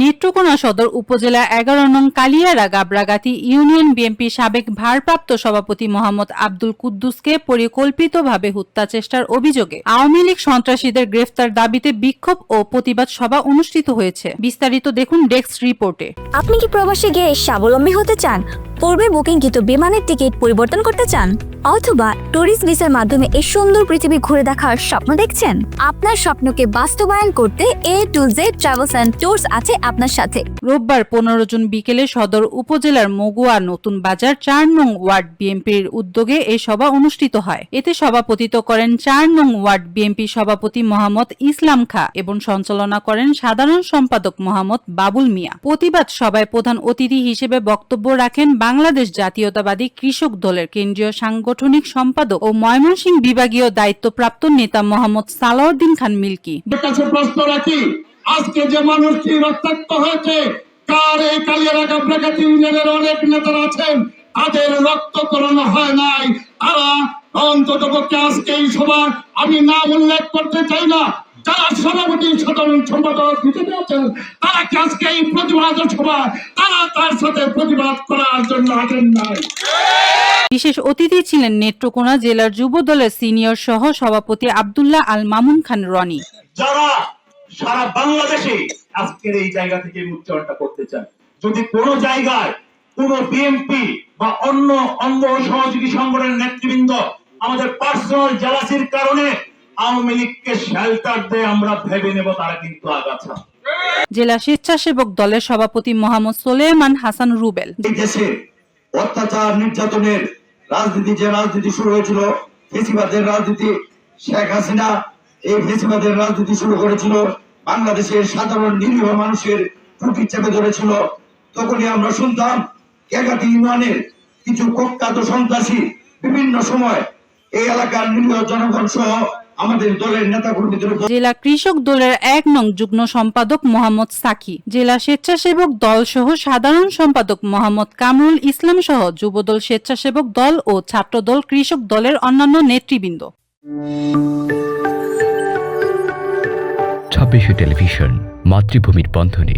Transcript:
নেত্রকোনা সদর উপজেলা ১১ নং কালিয়ারা গাবরাগাতি ইউনিয়ন বিএনপি সাবেক ভারপ্রাপ্ত সভাপতি মোহাম্মদ আব্দুল কুদ্দুসকে পরিকল্পিতভাবে হত্যা চেষ্টার অভিযোগে আওয়ামী লীগ সন্ত্রাসীদের গ্রেফতার দাবিতে বিক্ষোভ ও প্রতিবাদ সভা অনুষ্ঠিত হয়েছে। বিস্তারিত দেখুন ডেস্ক রিপোর্টে। আপনি কি প্রবাসে গিয়ে স্বাবলম্বী হতে চান? পূর্বে বুকিংকৃত বিমানের টিকিট পরিবর্তন করতে চান, অথবা ট্যুরিস্ট ভিসার মাধ্যমে এই সুন্দর পৃথিবী ঘুরে দেখার স্বপ্ন দেখছেন? আপনার স্বপ্নকে বাস্তবায়ন করতে A to Z travels and tours আছে আপনার সাথে। রোববার 15 জুন বিকেলে সদর উপজেলার মগুয়া নতুন বাজার ৪ নং ওয়ার্ড বিএনপির উদ্যোগে এই সভা অনুষ্ঠিত হয়। এতে সভাপতিত্ব করেন ৪ নং ওয়ার্ড বিএনপি সভাপতি মোহাম্মদ ইসলাম খাঁ এবং সঞ্চালনা করেন সাধারণ সম্পাদক মোহাম্মদ বাবুল মিয়া। প্রতিবাদ সভায় প্রধান অতিথি হিসেবে বক্তব্য রাখেন বাংলাদেশ জাতীয়তাবাদী কৃষক দলের কেন্দ্রীয় সাংগঠনিক সম্পাদক ও ময়মনসিংহ বিভাগীয় দায়িত্বপ্রাপ্ত নেতা মোহাম্মদ সালাউদ্দিন খান মিল্কি। প্রশ্ন রাখি, আজকে যে মানুষটি রক্তাক্ত হয়েছে, কার এই কালিয়ারা গাবরাগাতি ইউনিয়নের অনেক নেতারা আছেন, তাদের রক্ত করানো হয় নাই। তারা অন্তত পক্ষে আজকে এই সভা আমি নাম উল্লেখ করতে চাই না, যারা সভাপতি সাধারণ সম্পাদক হিসেবে আছেন, তারা কি আজকে এই প্রতিবাদ সভা তারা তার সাথে প্রতিবাদ করার জন্য আছেন নাই। বিশেষ অতিথি ছিলেন নেত্রকোনা জেলার যুব দলের সিনিয়র সহ সভাপতি আব্দুল্লাহ আল মামুন খান রনি। যারা সারা বাংলাদেশে আজকের এই জায়গা থেকে উচ্চারণটা করতে চান, যদি কোনো জায়গায় কোন বিএনপি বা অন্য অঙ্গ সহযোগী সংগঠনের নেতৃবৃন্দ আমাদের পার্সোনাল জেলাসির কারণে আওয়ামী লীগকে শেল্টার দেয়, আমরা ভেবে নেব তারা কিন্তু আগাছা। জেলা স্বেচ্ছাসেবক দলের সভাপতি মোহাম্মদ সোলেমান হাসান রুবেল। এই দেশে অত্যাচার নির্যাতনের রাজনীতি, যে রাজনীতি শুরু হয়েছিল ফেসিবাদের রাজনীতি, শেখ হাসিনা এই ফেসিবাদের রাজনীতি শুরু করেছিল, বাংলাদেশের সাধারণ নিরীহ মানুষের বুক চেপে ধরেছিল। তখনই আমরা শুনতাম গাবরাগাতি ইউনিয়নের কিছু কুখ্যাত সন্ত্রাসী বিভিন্ন সময় এই এলাকার নিরীহ জনগণ সহ আমাদের দলের নেতা কর্মীদের। জেলা কৃষক দলের ১ নং যুগ্ম সম্পাদক মোহাম্মদ সাকি, জেলা স্বেচ্ছাসেবক দল সহ সাধারণ সম্পাদক মোহাম্মদ কামরুল ইসলাম সহ যুবদল, স্বেচ্ছাসেবক দল ও ছাত্র দল, কৃষক দলের অন্যান্য নেতৃবৃন্দ। 26 টেলিভিশন, মাতৃভূমির বন্ধনে।